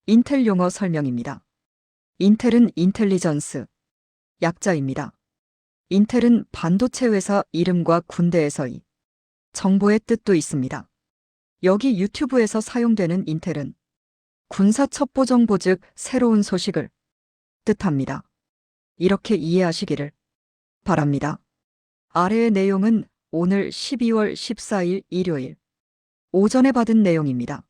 인텔 용어 설명입니다. 인텔은 인텔리전스, 약자입니다. 인텔은 반도체 회사 이름과 군대에서의 정보의 뜻도 있습니다. 여기 유튜브에서 사용되는 인텔은 군사 첩보 정보 즉 새로운 소식을 뜻합니다. 이렇게 이해하시기를 바랍니다. 아래의 내용은 오늘 12월 14일 일요일 오전에 받은 내용입니다.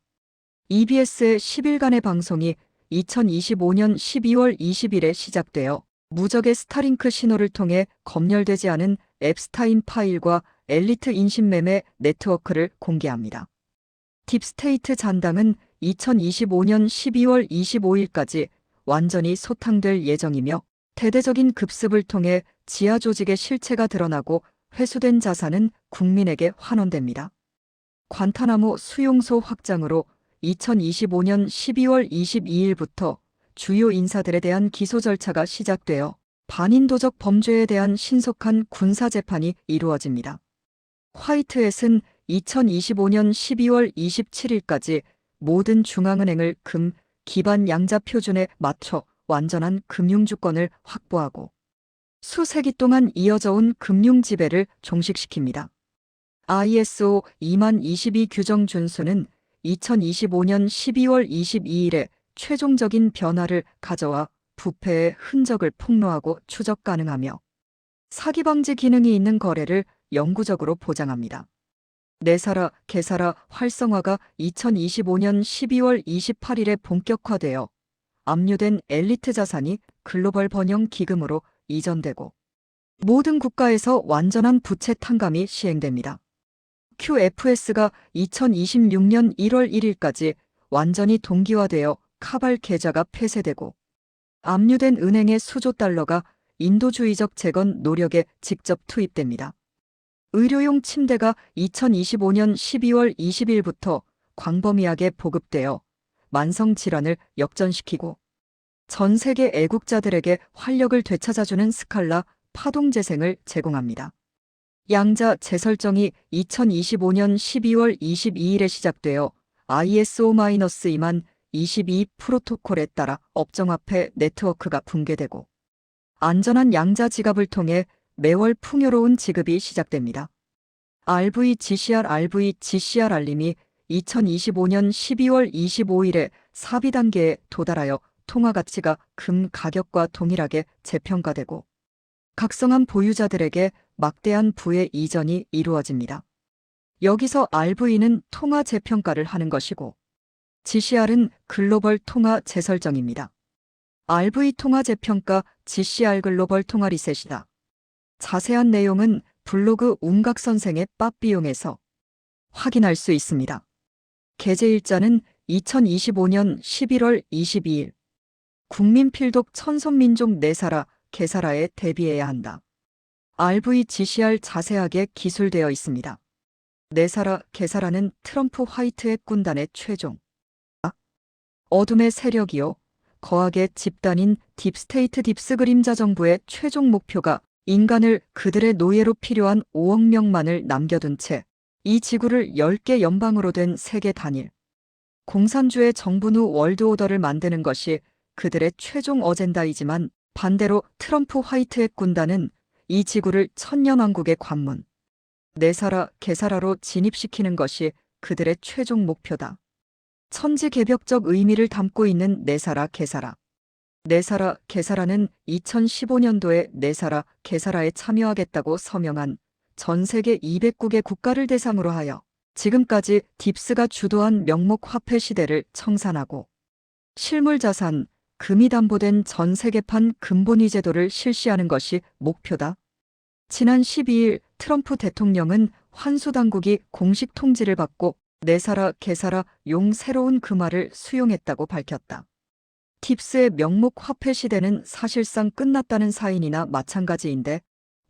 EBS의 10일간의 방송이 2025년 12월 20일에 시작되어 무적의 스타링크 신호를 통해 검열되지 않은 앱스타인 파일과 엘리트 인신매매 네트워크를 공개합니다. 딥스테이트 잔당은 2025년 12월 25일까지 완전히 소탕될 예정이며 대대적인 급습을 통해 지하 조직의 실체가 드러나고 회수된 자산은 국민에게 환원됩니다. 관타나모 수용소 확장으로 2025년 12월 22일부터 주요 인사들에 대한 기소 절차가 시작되어 반인도적 범죄에 대한 신속한 군사재판이 이루어집니다. 화이트햇은 2025년 12월 27일까지 모든 중앙은행을 금, 기반 양자 표준에 맞춰 완전한 금융주권을 확보하고 수세기 동안 이어져 온 금융 지배를 종식시킵니다. ISO 2022 규정 준수는 2025년 12월 22일에 최종적인 변화를 가져와 부패의 흔적을 폭로하고 추적 가능하며 사기 방지 기능이 있는 거래를 영구적으로 보장합니다. 내사라, 개사라 활성화가 2025년 12월 28일에 본격화되어 압류된 엘리트 자산이 글로벌 번영 기금으로 이전되고 모든 국가에서 완전한 부채 탕감이 시행됩니다. QFS가 2026년 1월 1일까지 완전히 동기화되어 카발 계좌가 폐쇄되고 압류된 은행의 수조 달러가 인도주의적 재건 노력에 직접 투입됩니다. 의료용 침대가 2025년 12월 20일부터 광범위하게 보급되어 만성 질환을 역전시키고 전 세계 애국자들에게 활력을 되찾아주는 스칼라 파동 재생을 제공합니다. 양자 재설정이 2025년 12월 22일에 시작되어 ISO-22 프로토콜에 따라 업종화폐 네트워크가 붕괴되고 안전한 양자 지갑을 통해 매월 풍요로운 지급이 시작됩니다. RVGCR 알림이 2025년 12월 25일에 4B 단계에 도달하여 통화 가치가 금 가격과 동일하게 재평가되고 각성한 보유자들에게 막대한 부의 이전이 이루어집니다. 여기서 RV는 통화 재평가를 하는 것이고 GCR은 글로벌 통화 재설정입니다. RV 통화 재평가 GCR 글로벌 통화 리셋이다. 자세한 내용은 블로그 운각 선생의 빠삐용에서 확인할 수 있습니다. 게재일자는 2025년 11월 22일. 국민필독 천손민족 내사라, 개사라에 대비해야 한다. RVGCR 자세하게 기술되어 있습니다. 내사라, 개사라는 트럼프 화이트햇 군단의 최종 어둠의 세력이요. 거악의 집단인 딥스테이트 딥스 그림자 정부의 최종 목표가 인간을 그들의 노예로 필요한 5억 명만을 남겨둔 채 이 지구를 10개 연방으로 된 세계 단일 공산주의 정부누 월드오더를 만드는 것이 그들의 최종 어젠다이지만 반대로 트럼프 화이트햇 군단은 이 지구를 천년왕국의 관문 내사라, 개사라로 진입시키는 것이 그들의 최종 목표다. 천지개벽적 의미를 담고 있는 내사라, 개사라. 내사라, 개사라는 2015년도에 내사라, 개사라에 참여하겠다고 서명한 전 세계 200국의 국가를 대상으로 하여 지금까지 딥스가 주도한 명목 화폐 시대를 청산하고 실물자산, 금이 담보된 전 세계판 금본위 제도를 실시하는 것이 목표다. 지난 12일 트럼프 대통령은 환수 당국이 공식 통지를 받고 내사라, 개사라 용 새로운 금화를 수용했다고 밝혔다. 딥스의 명목 화폐 시대는 사실상 끝났다는 사인이나 마찬가지인데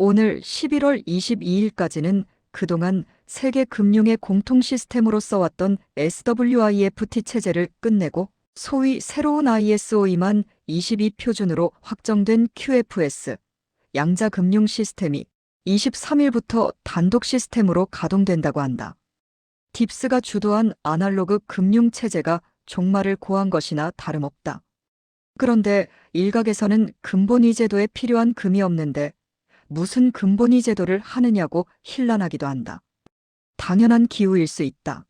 오늘 11월 22일까지는 그동안 세계 금융의 공통 시스템으로 써왔던 SWIFT 체제를 끝내고 소위 새로운 ISO 2022 표준으로 확정된 QFS 양자 금융 시스템이 23일부터 단독 시스템으로 가동된다고 한다. 딥스가 주도한 아날로그 금융 체제가 종말을 고한 것이나 다름없다. 그런데 일각에서는 근본위 제도에 필요한 금이 없는데 무슨 근본위 제도를 하느냐고 hir난하기도 한다. 당연한 기우일 수 있다.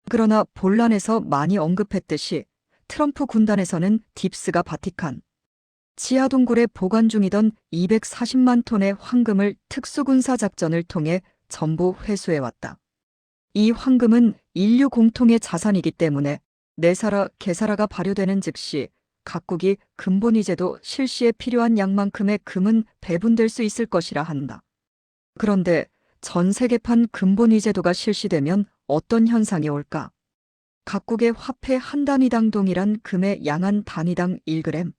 그러나 본란에서 많이 언급했듯이 트럼프 군단에서는 딥스가 바티칸 지하동굴에 보관 중이던 240만 톤의 황금을 특수군사작전을 통해 전부 회수해왔다. 이 황금은 인류 공통의 자산이기 때문에 내사라 개사라가 발효되는 즉시 각국이 근본위 제도 실시에 필요한 양만큼의 금은 배분될 수 있을 것이라 한다. 그런데 전 세계판 근본위 제도가 실시되면 어떤 현상이 올까? 각국의 화폐 한 단위당 동일한 금의 양한 단위당 1g,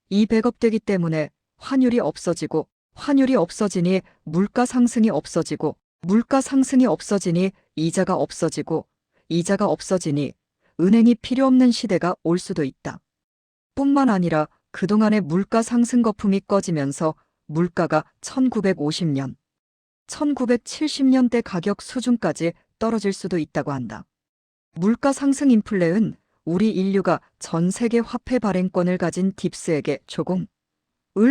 이 백업되기 때문에 환율이 없어지고 환율이 없어지니 물가 상승이 없어지고 물가 상승이 없어지니 이자가 없어지고 이자가 없어지니 은행이 필요 없는 시대가 올 수도 있다. 뿐만 아니라 그동안의 물가 상승 거품이 꺼지면서 물가가 1950년, 1970년대 가격 수준까지 떨어질 수도 있다고 한다. 물가 상승 인플레는 우리 인류가 전 세계 화폐 발행권을 가진 딥스에게 조공을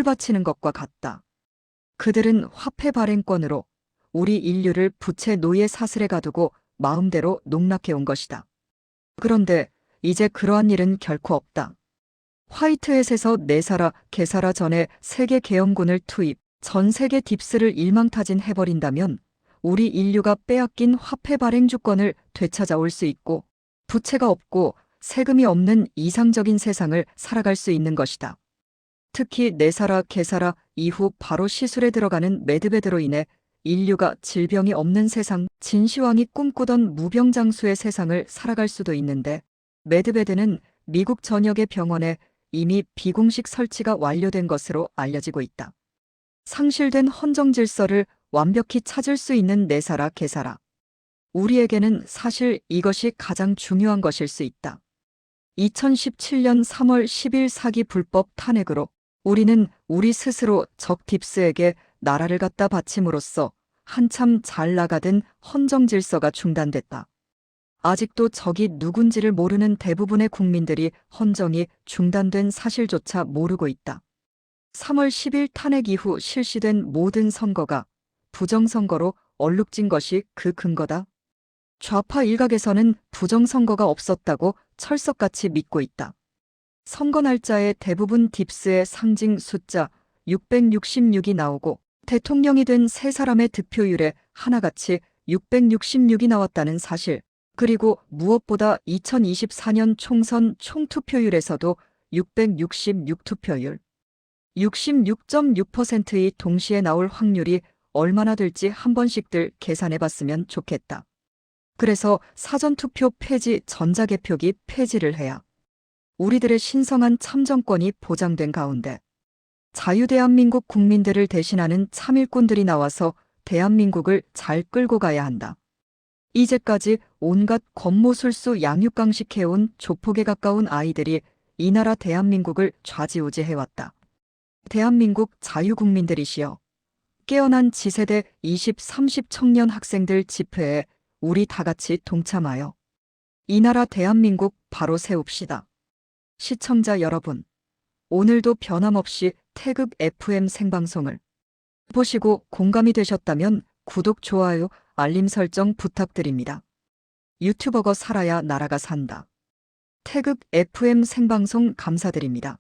바치는 것과 같다. 그들은 화폐 발행권으로 우리 인류를 부채 노예 사슬에 가두고 마음대로 농락해온 것이다. 그런데 이제 그러한 일은 결코 없다. 화이트햇에서 내사라 개사라 전에 세계 계엄군을 투입, 전 세계 딥스를 일망타진해버린다면 우리 인류가 빼앗긴 화폐 발행 주권을 되찾아올 수 있고 부채가 없고 세금이 없는 이상적인 세상을 살아갈 수 있는 것이다. 특히 내사라 개사라 이후 바로 시술에 들어가는 메드베드로 인해 인류가 질병이 없는 세상, 진시황이 꿈꾸던 무병장수의 세상을 살아갈 수도 있는데 메드베드는 미국 전역의 병원에 이미 비공식 설치가 완료된 것으로 알려지고 있다. 상실된 헌정 질서를 완벽히 찾을 수 있는 내사라 개사라. 우리에게는 사실 이것이 가장 중요한 것일 수 있다. 2017년 3월 10일 사기 불법 탄핵으로 우리는 우리 스스로 적 딥스에게 나라를 갖다 바침으로써 한참 잘 나가던 헌정 질서가 중단됐다. 아직도 적이 누군지를 모르는 대부분의 국민들이 헌정이 중단된 사실조차 모르고 있다. 3월 10일 탄핵 이후 실시된 모든 선거가 부정선거로 얼룩진 것이 그 근거다. 좌파 일각에서는 부정선거가 없었다고 철석같이 믿고 있다. 선거 날짜에 대부분 딥스의 상징 숫자 666이 나오고 대통령이 된 세 사람의 득표율에 하나같이 666이 나왔다는 사실, 그리고 무엇보다 2024년 총선 총투표율에서도 666 투표율, 66.6%의 동시에 나올 확률이 얼마나 될지 한 번씩들 계산해봤으면 좋겠다. 그래서 사전투표 폐지, 전자개표기 폐지를 해야 우리들의 신성한 참정권이 보장된 가운데 자유대한민국 국민들을 대신하는 참일꾼들이 나와서 대한민국을 잘 끌고 가야 한다. 이제까지 온갖 권모술수 양육강식해온 조폭에 가까운 아이들이 이 나라 대한민국을 좌지우지해왔다. 대한민국 자유국민들이시여, 깨어난 지세대 20, 30 청년 학생들 집회에 우리 다같이 동참하여 이 나라 대한민국 바로 세웁시다. 시청자 여러분, 오늘도 변함없이 태극 FM 생방송을 보시고 공감이 되셨다면 구독, 좋아요, 알림 설정 부탁드립니다. 유튜버가 살아야 나라가 산다. 태극 FM 생방송 감사드립니다.